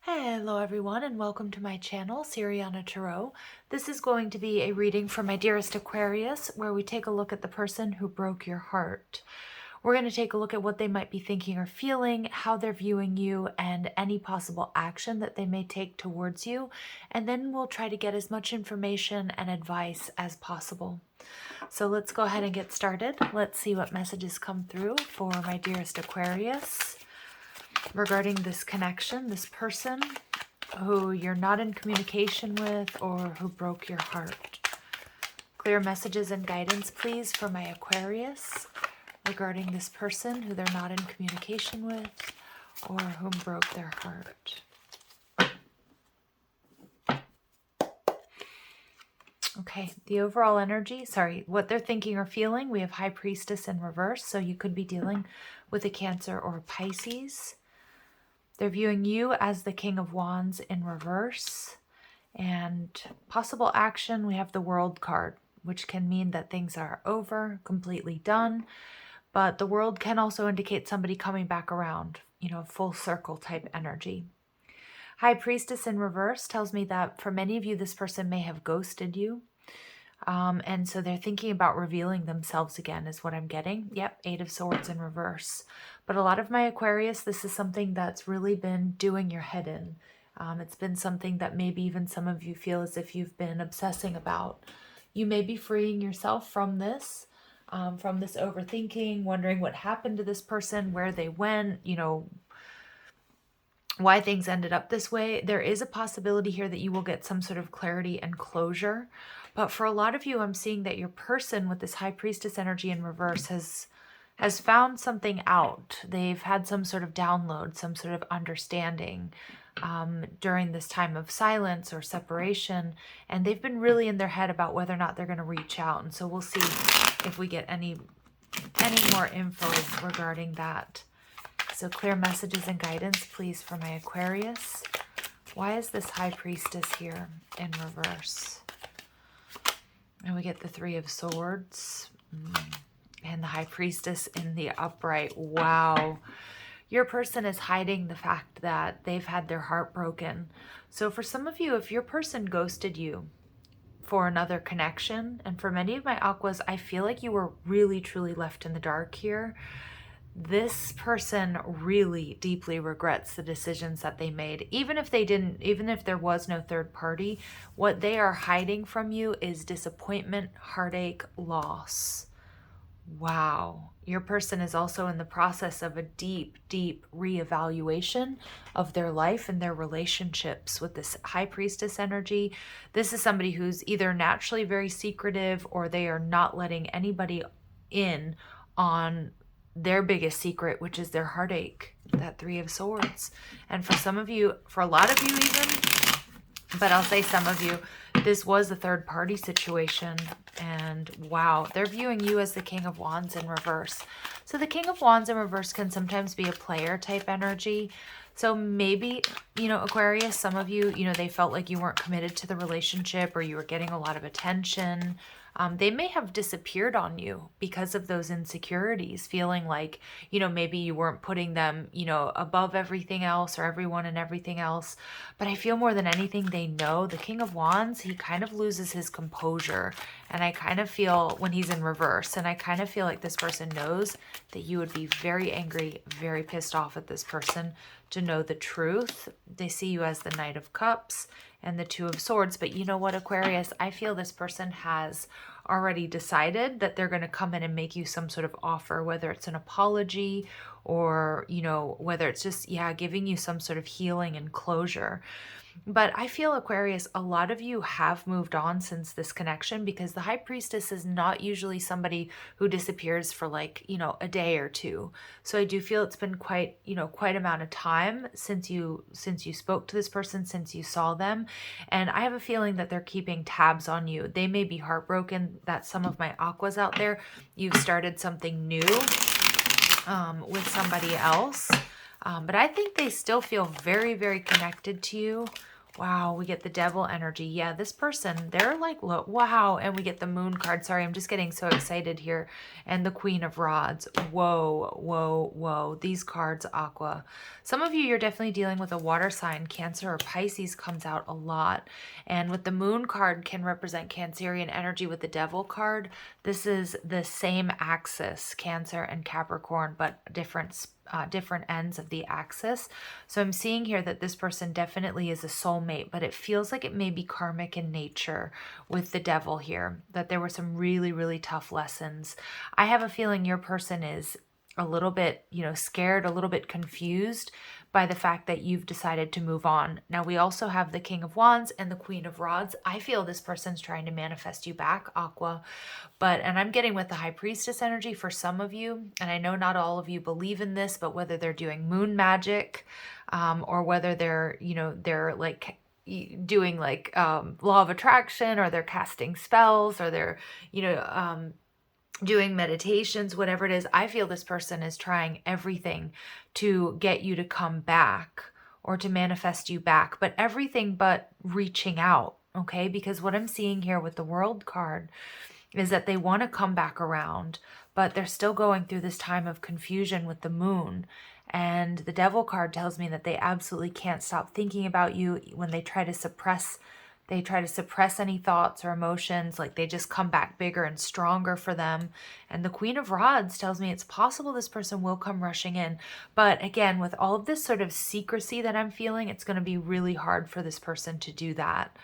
Hello everyone and welcome to my channel, Siriana Tarot. This is going to be a reading for my dearest Aquarius, where we take a look at the person who broke your heart. We're going to take a look at what they might be thinking or feeling, how they're viewing you, and any possible action that they may take towards you. And then we'll try to get as much information and advice as possible. So let's go ahead and get started. Let's see what messages come through for my dearest Aquarius regarding this connection, this person who you're not in communication with or who broke your heart. Clear messages and guidance, please, for my Aquarius regarding this person who they're not in communication with or whom broke their heart. Okay, the overall energy, what they're thinking or feeling, we have High Priestess in reverse, so you could be dealing with a Cancer or a Pisces. They're viewing you as the King of Wands in reverse. And possible action, we have the World card, which can mean that things are over, completely done. But the World can also indicate somebody coming back around, full circle type energy. High Priestess in reverse tells me that for many of you, this person may have ghosted you. And so they're thinking about revealing themselves again is what I'm getting. Yep, Eight of Swords in reverse. But a lot of my Aquarius, this is something that's really been doing your head in. It's been something that maybe even some of you feel as if you've been obsessing about. You may be freeing yourself from this overthinking, wondering what happened to this person, where they went, why things ended up this way. There is a possibility here that you will get some sort of clarity and closure. But for a lot of you, I'm seeing that your person with this High Priestess energy in reverse has found something out. They've had some sort of download, some sort of understanding during this time of silence or separation. And they've been really in their head about whether or not they're going to reach out. And so we'll see if we get any more info regarding that. So clear messages and guidance, please, for my Aquarius. Why is this High Priestess here in reverse? And we get the Three of Swords and the High Priestess in the upright. Wow. Your person is hiding the fact that they've had their heart broken. So for some of you, if your person ghosted you for another connection, and for many of my Aquas, I feel like you were really, truly left in the dark here. This person really deeply regrets the decisions that they made. Even if there was no third party, what they are hiding from you is disappointment, heartache, loss. Wow. Your person is also in the process of a deep, deep reevaluation of their life and their relationships with this High Priestess energy. This is somebody who's either naturally very secretive or they are not letting anybody in on their biggest secret, which is their heartache, that Three of Swords. And for some of you, for a lot of you even, but I'll say some of you, this was a third party situation. And wow, they're viewing you as the King of Wands in reverse. So the King of Wands in reverse can sometimes be a player type energy. So maybe, Aquarius, some of you, they felt like you weren't committed to the relationship or you were getting a lot of attention. They may have disappeared on you because of those insecurities, feeling like, maybe you weren't putting them, above everything else or everyone and everything else. But I feel more than anything, they know the King of Wands, he kind of loses his composure. And I kind of feel when he's in reverse, and I kind of feel like this person knows that you would be very angry, very pissed off at this person to know the truth. They see you as the Knight of Cups and the Two of Swords. But you know what, Aquarius? I feel this person has already decided that they're going to come in and make you some sort of offer, whether it's an apology or, whether it's just, giving you some sort of healing and closure. But I feel, Aquarius, a lot of you have moved on since this connection, because the High Priestess is not usually somebody who disappears for like, a day or two. So I do feel it's been quite amount of time since you spoke to this person, since you saw them. And I have a feeling that they're keeping tabs on you. They may be heartbroken that some of my Aquas out there, you've started something new with somebody else. But I think they still feel very, very connected to you. Wow, we get the devil energy. Yeah, this person, they're like, look, wow. And we get the moon card. Sorry, I'm just getting so excited here. And the queen of rods. Whoa, whoa, whoa. These cards, Aqua. Some of you, you're definitely dealing with a water sign. Cancer or Pisces comes out a lot. And with the moon card can represent Cancerian energy. With the devil card, this is the same axis, Cancer and Capricorn, but different ends of the axis. So I'm seeing here that this person definitely is a soulmate, but it feels like it may be karmic in nature with the devil here, that there were some really, really tough lessons. I have a feeling your person is a little bit, scared, a little bit confused by the fact that you've decided to move on. Now, we also have the King of Wands and the Queen of Rods. I feel this person's trying to manifest you back, Aqua. And I'm getting with the High Priestess energy for some of you, and I know not all of you believe in this, but whether they're doing moon magic, or whether they're like doing like law of attraction, or they're casting spells, or they're, doing meditations, whatever it is, I feel this person is trying everything to get you to come back or to manifest you back, but everything but reaching out, okay? Because what I'm seeing here with the World card is that they want to come back around, but they're still going through this time of confusion with the moon. And the Devil card tells me that they absolutely can't stop thinking about you. When they try to suppress any thoughts or emotions, like they just come back bigger and stronger for them. And the Queen of Rods tells me it's possible this person will come rushing in. But again, with all of this sort of secrecy that I'm feeling, it's going to be really hard for this person to do that.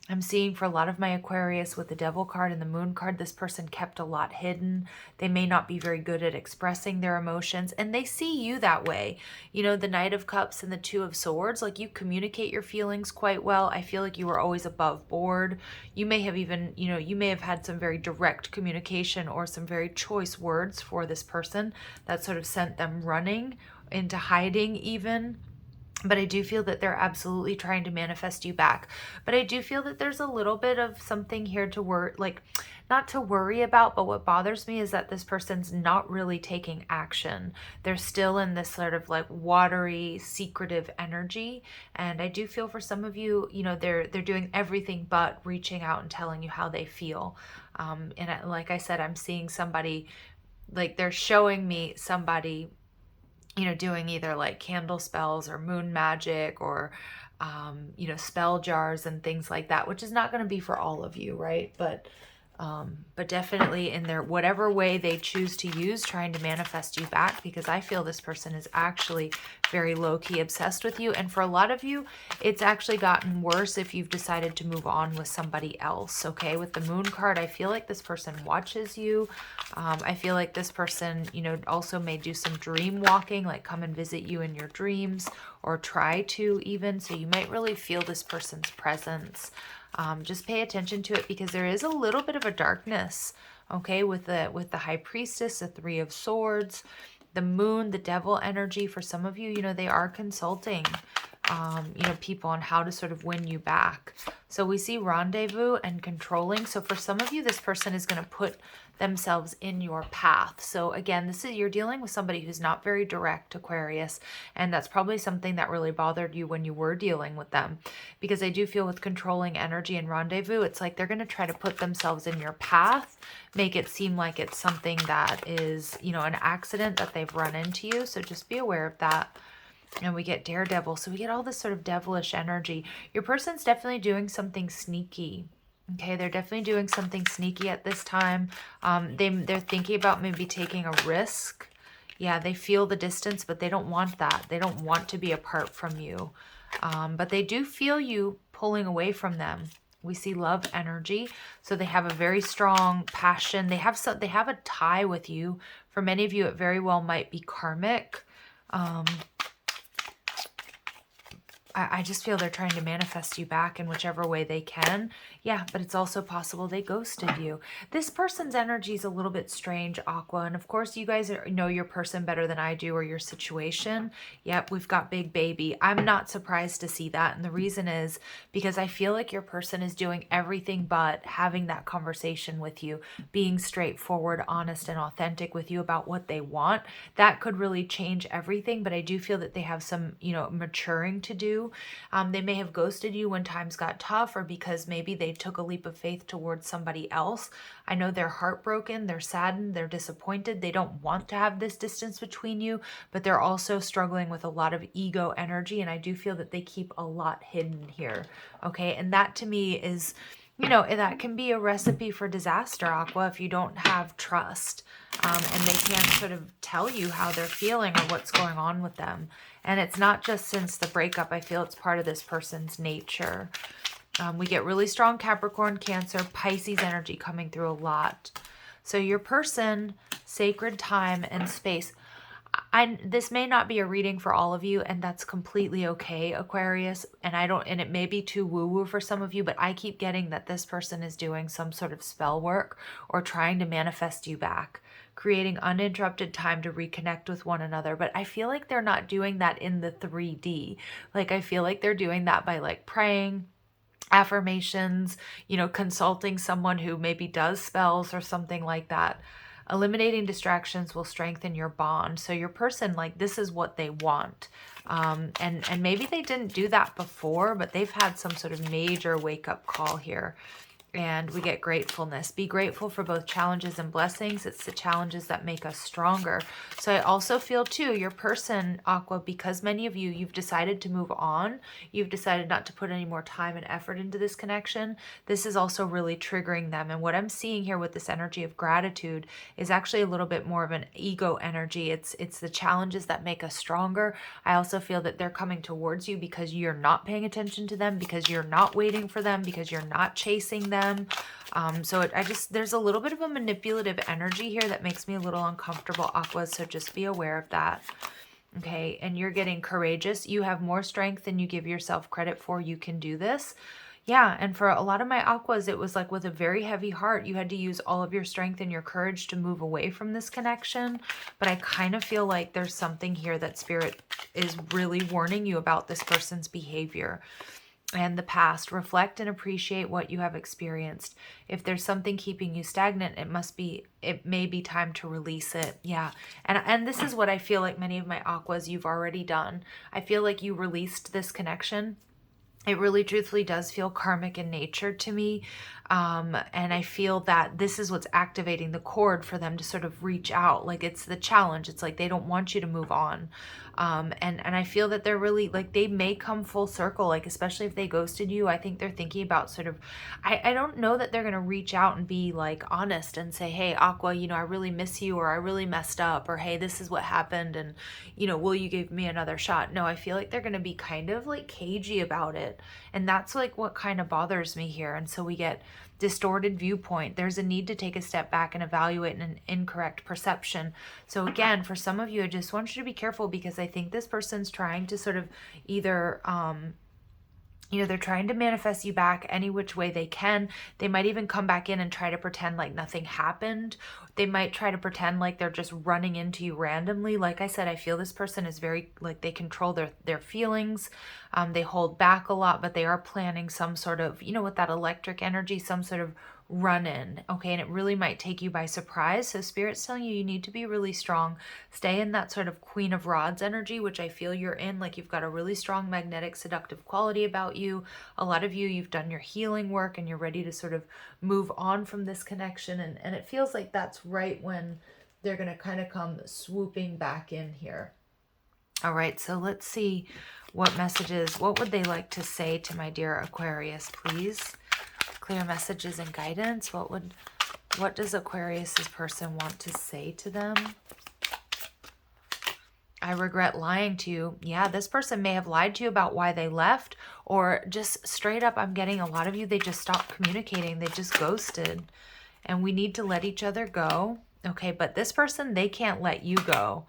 I'm seeing for a lot of my Aquarius with the Devil card and the Moon card, this person kept a lot hidden. They may not be very good at expressing their emotions, and they see you that way. The Knight of Cups and the Two of Swords, like you communicate your feelings quite well. I feel like you were always above board. You may have even, you may have had some very direct communication or some very choice words for this person that sort of sent them running into hiding even. But I do feel that they're absolutely trying to manifest you back. But I do feel that there's a little bit of something here to worry, like not to worry about, but what bothers me is that this person's not really taking action. They're still in this sort of like watery, secretive energy. And I do feel for some of you, they're doing everything but reaching out and telling you how they feel. Like I said, I'm seeing somebody, like they're showing me somebody doing either like candle spells or moon magic or, spell jars and things like that, which is not going to be for all of you, right? But definitely in their whatever way they choose to use, trying to manifest you back, because I feel this person is actually very low-key obsessed with you. And for a lot of you, it's actually gotten worse if you've decided to move on with somebody else, okay? With the Moon card, I feel like this person watches you. I feel like this person, also may do some dream walking, like come and visit you in your dreams or try to even. So you might really feel this person's presence. Just pay attention to it, because there is a little bit of a darkness, okay, with the High Priestess, the Three of Swords, the Moon, the Devil energy. For some of you, they are consulting, people on how to sort of win you back. So we see rendezvous and controlling. So for some of you, this person is going to put themselves in your path. So again, you're dealing with somebody who's not very direct, Aquarius, and that's probably something that really bothered you when you were dealing with them, because I do feel with controlling energy and rendezvous, it's like they're going to try to put themselves in your path, make it seem like it's something that is, an accident that they've run into you. So just be aware of that. And we get Daredevil. So we get all this sort of devilish energy. Your person's definitely doing something sneaky. Okay, they're definitely doing something sneaky at this time. They're thinking about maybe taking a risk. Yeah, they feel the distance, but they don't want that. They don't want to be apart from you. But they do feel you pulling away from them. We see love energy. So they have a very strong passion. They have a tie with you. For many of you, it very well might be karmic. I just feel they're trying to manifest you back in whichever way they can. Yeah, but it's also possible they ghosted you. This person's energy is a little bit strange, Aqua. And of course, you guys know your person better than I do, or your situation. Yep, we've got big baby. I'm not surprised to see that. And the reason is because I feel like your person is doing everything but having that conversation with you, being straightforward, honest, and authentic with you about what they want. That could really change everything. But I do feel that they have some, maturing to do you. They may have ghosted you when times got tough, or because maybe they took a leap of faith towards somebody else. I know they're heartbroken, they're saddened, they're disappointed. They don't want to have this distance between you, but they're also struggling with a lot of ego energy. And I do feel that they keep a lot hidden here. Okay. And that to me is, you know, that can be a recipe for disaster, Aqua, if you don't have trust, and they can't sort of tell you how they're feeling or what's going on with them. And it's not just since the breakup. I feel it's part of this person's nature. We get really strong Capricorn, Cancer, Pisces energy coming through a lot. So your person, sacred time and space. This may not be a reading for all of you, and that's completely okay, Aquarius. And it may be too woo-woo for some of you, but I keep getting that this person is doing some sort of spell work or trying to manifest you back, creating uninterrupted time to reconnect with one another. But I feel like they're not doing that in the 3D. Like, I feel like they're doing that by like praying, affirmations, you know, consulting someone who maybe does spells or something like that. Eliminating distractions will strengthen your bond. So your person, like, this is what they want. And maybe they didn't do that before, but they've had some sort of major wake-up call here. And we get gratefulness. Be grateful for both challenges and blessings. It's the challenges that make us stronger. So I also feel too, your person, Aqua, because many of you, you've decided to move on. You've decided not to put any more time and effort into this connection. This is also really triggering them. And what I'm seeing here with this energy of gratitude is actually a little bit more of an ego energy. It's the challenges that make us stronger. I also feel that they're coming towards you because you're not paying attention to them, because you're not waiting for them, because you're not chasing them. There's a little bit of a manipulative energy here that makes me a little uncomfortable, Aqua, so just be aware of that. Okay, and you're getting courageous. You have more strength than you give yourself credit for. You can do this. Yeah, and for a lot of my Aquas, it was like with a very heavy heart, you had to use all of your strength and your courage to move away from this connection. But I kind of feel like there's something here that Spirit is really warning you about this person's behavior and the past. Reflect and appreciate what you have experienced. If there's something keeping you stagnant, it may be time to release it. Yeah. And this is what I feel like many of my Aquas you've already done. I feel like you released this connection. It really truthfully does feel karmic in nature to me. And I feel that this is what's activating the cord for them to sort of reach out. Like, it's the challenge. It's like they don't want you to move on. And I feel that they're really, like, they may come full circle, like, especially if they ghosted you. I think they're thinking about sort of, I don't know that they're going to reach out and be like honest and say, hey, Aqua, you know, I really miss you, or I really messed up, or hey, this is what happened, and, you know, will you give me another shot? No, I feel like they're going to be kind of like cagey about it. And that's like what kind of bothers me here. And so we get distorted viewpoint. There's a need to take a step back and evaluate an incorrect perception. So again, for some of you, I just want you to be careful, because I think this person's trying to sort of either, you know, they're trying to manifest you back any which way they can. They might even come back in and try to pretend like nothing happened. They might try to pretend like they're just running into you randomly. Like I said, I feel this person is very, like, they control their feelings. They hold back a lot, but they are planning some sort of, you know, with that electric energy, some sort of run in. Okay. And it really might take you by surprise. So Spirit's telling you, you need to be really strong. Stay in that sort of Queen of Rods energy, which I feel you're in. Like, you've got a really strong magnetic seductive quality about you. A lot of you, you've done your healing work and you're ready to sort of move on from this connection. And it feels like that's right when they're going to kind of come swooping back in here. All right. So let's see what messages, what would they like to say to my dear Aquarius, please? Clear messages and guidance. What does Aquarius's person want to say to them? I regret lying to you. Yeah, this person may have lied to you about why they left, or just straight up, I'm getting a lot of you, they just stopped communicating. They just ghosted, and we need to let each other go. Okay, but this person, they can't let you go.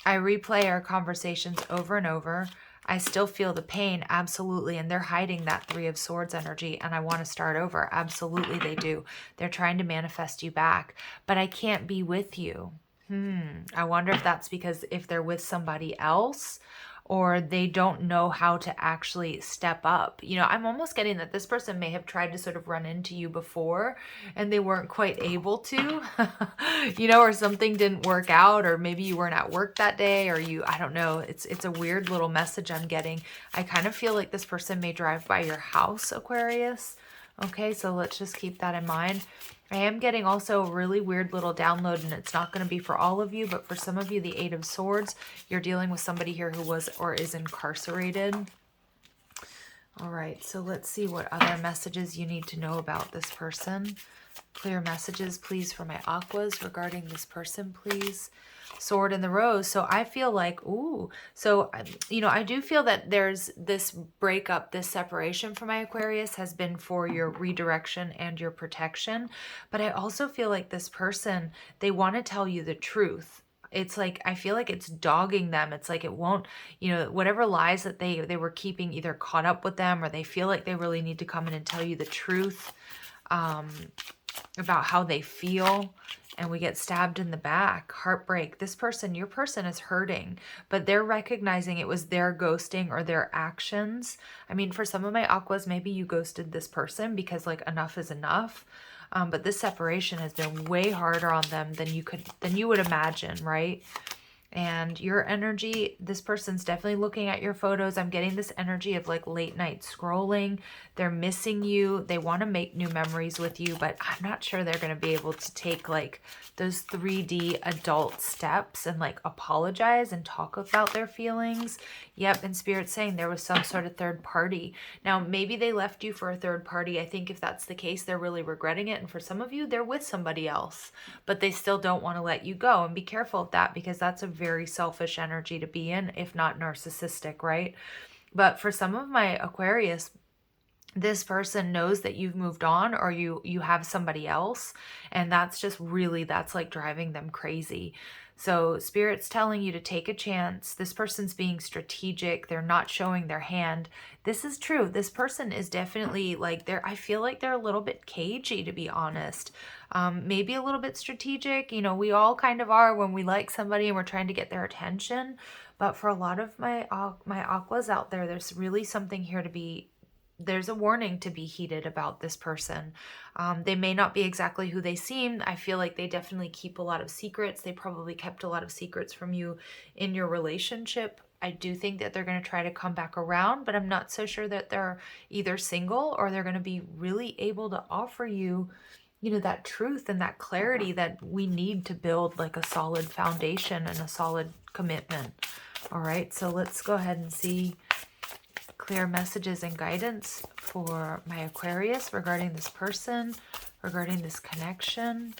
I replay our conversations over and over. I still feel the pain, absolutely, and they're hiding that Three of Swords energy, and I want to start over. Absolutely, they do. They're trying to manifest you back, but I can't be with you. I wonder if that's because if they're with somebody else, or they don't know how to actually step up. You know, I'm almost getting that this person may have tried to sort of run into you before and they weren't quite able to, you know, or something didn't work out, or maybe you weren't at work that day, or I don't know. It's a weird little message I'm getting. I kind of feel like this person may drive by your house, Aquarius. Okay, so let's just keep that in mind. I am getting also a really weird little download, and it's not going to be for all of you, but for some of you, the Eight of Swords, you're dealing with somebody here who was or is incarcerated. All right, so let's see what other messages you need to know about this person. Clear messages, please, for my aquas regarding this person, please. Sword in the Rose. So I feel like, ooh, so, you know, I do feel that there's this breakup, this separation for my Aquarius has been for your redirection and your protection. But I also feel like this person, they want to tell you the truth. It's like, I feel like it's dogging them. It's like it won't, you know, whatever lies that they were keeping either caught up with them, or they feel like they really need to come in and tell you the truth about how they feel. And we get stabbed in the back. Heartbreak. This person, your person is hurting, but they're recognizing it was their ghosting or their actions. I mean, for some of my aquas, maybe you ghosted this person because like enough is enough. But this separation has been way harder on them than you would imagine, right? And your energy, this person's definitely looking at your photos. I'm getting this energy of like late night scrolling. They're missing you. They want to make new memories with you, but I'm not sure they're going to be able to take like those 3D adult steps and like apologize and talk about their feelings. Yep, and Spirit's saying there was some sort of third party. Now, maybe they left you for a third party. I think if that's the case, they're really regretting it. And for some of you, they're with somebody else, but they still don't want to let you go. And be careful of that, because that's a very selfish energy to be in, if not narcissistic, right? But for some of my Aquarius, this person knows that you've moved on, or you have somebody else, and that's just really, that's like driving them crazy. So Spirit's telling you to take a chance. This person's being strategic. They're not showing their hand. This is true. This person is definitely like, I feel like they're a little bit cagey, to be honest. Maybe a little bit strategic. You know, we all kind of are when we like somebody and we're trying to get their attention. But for a lot of my aquas out there, there's really something here to be, there's a warning to be heeded about this person. They may not be exactly who they seem. I feel like they definitely keep a lot of secrets. They probably kept a lot of secrets from you in your relationship. I do think that they're going to try to come back around, but I'm not so sure that they're either single or they're going to be really able to offer you, you know, that truth and that clarity that we need to build like a solid foundation and a solid commitment. All right, so let's go ahead and see clear messages and guidance for my Aquarius regarding this person, regarding this connection.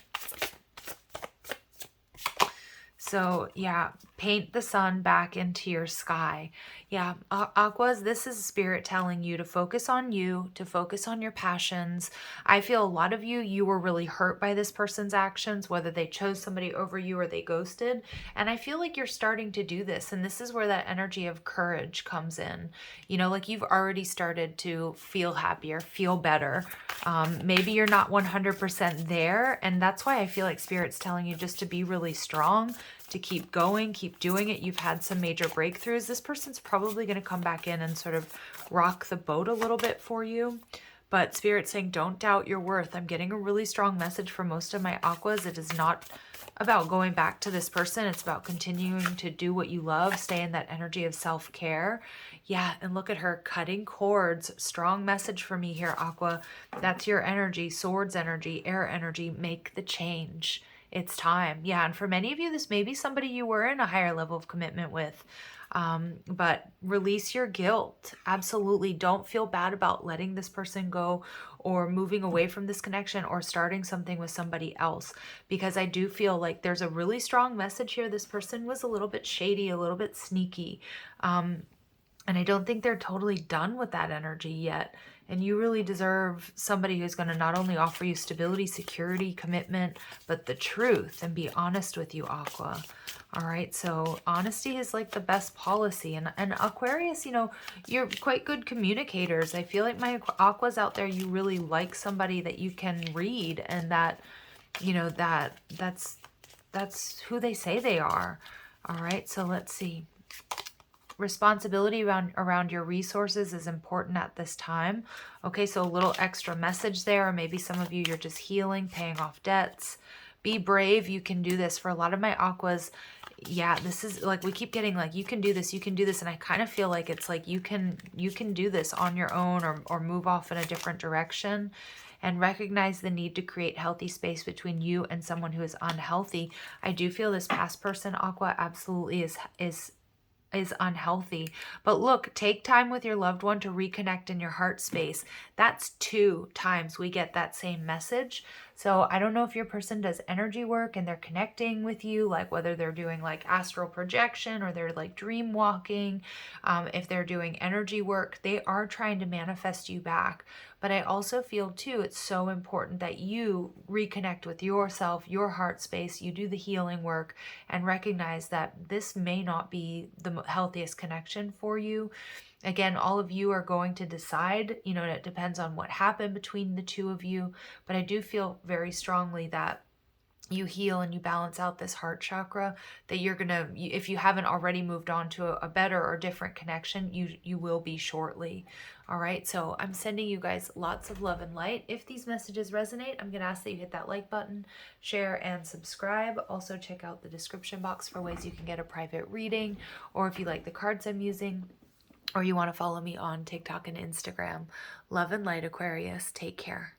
So yeah, paint the sun back into your sky. Yeah, Aquas, this is Spirit telling you to focus on you, to focus on your passions. I feel a lot of you were really hurt by this person's actions, whether they chose somebody over you or they ghosted. And I feel like you're starting to do this. And this is where that energy of courage comes in. You know, like you've already started to feel happier, feel better. Maybe you're not 100% there. And that's why I feel like Spirit's telling you just to be really strong, to keep going, keep doing it. You've had some major breakthroughs. This person's probably going to come back in and sort of rock the boat a little bit for you. But Spirit's saying, don't doubt your worth. I'm getting a really strong message for most of my aquas. It is not about going back to this person. It's about continuing to do what you love, stay in that energy of self-care. Yeah, and look at her cutting cords. Strong message for me here, Aqua. That's your energy, swords energy, air energy. Make the change. It's time. Yeah, and for many of you, this may be somebody you were in a higher level of commitment with. But release your guilt. Absolutely. Don't feel bad about letting this person go or moving away from this connection or starting something with somebody else, because I do feel like there's a really strong message here. This person was a little bit shady, a little bit sneaky. And I don't think they're totally done with that energy yet. And you really deserve somebody who's going to not only offer you stability, security, commitment, but the truth, and be honest with you, Aqua. All right, so honesty is like the best policy. And Aquarius, you know, you're quite good communicators. I feel like my Aquas out there, you really like somebody that you can read, and that, you know, that's who they say they are. All right, so let's see. responsibility around your resources is important at this time. Okay, so a little extra message there. Or maybe some of you, you're just healing, paying off debts. Be brave. You can do this. For a lot of my aquas, yeah, this is like, we keep getting like, you can do this, you can do this. And I kind of feel like it's like you can do this on your own, or move off in a different direction, and recognize the need to create healthy space between you and someone who is unhealthy. I do feel this past person, Aqua, absolutely is unhealthy. But look, take time with your loved one to reconnect in your heart space. That's 2 times we get that same message. So I don't know if your person does energy work and they're connecting with you, like whether they're doing like astral projection or they're like dream walking. If they're doing energy work, they are trying to manifest you back. But I also feel too, it's so important that you reconnect with yourself, your heart space, you do the healing work, and recognize that this may not be the healthiest connection for you. Again, all of you are going to decide, and it depends on what happened between the 2 of you. But I do feel very strongly that you heal and you balance out this heart chakra, that you're gonna, if you haven't already moved on to a better or different connection, you will be shortly. All right, so I'm sending you guys lots of love and light. If these messages resonate, I'm gonna ask that you hit that like button, share, and subscribe. Also check out the description box for ways you can get a private reading, or if you like the cards I'm using, or you want to follow me on TikTok and Instagram. Love and light, Aquarius. Take care.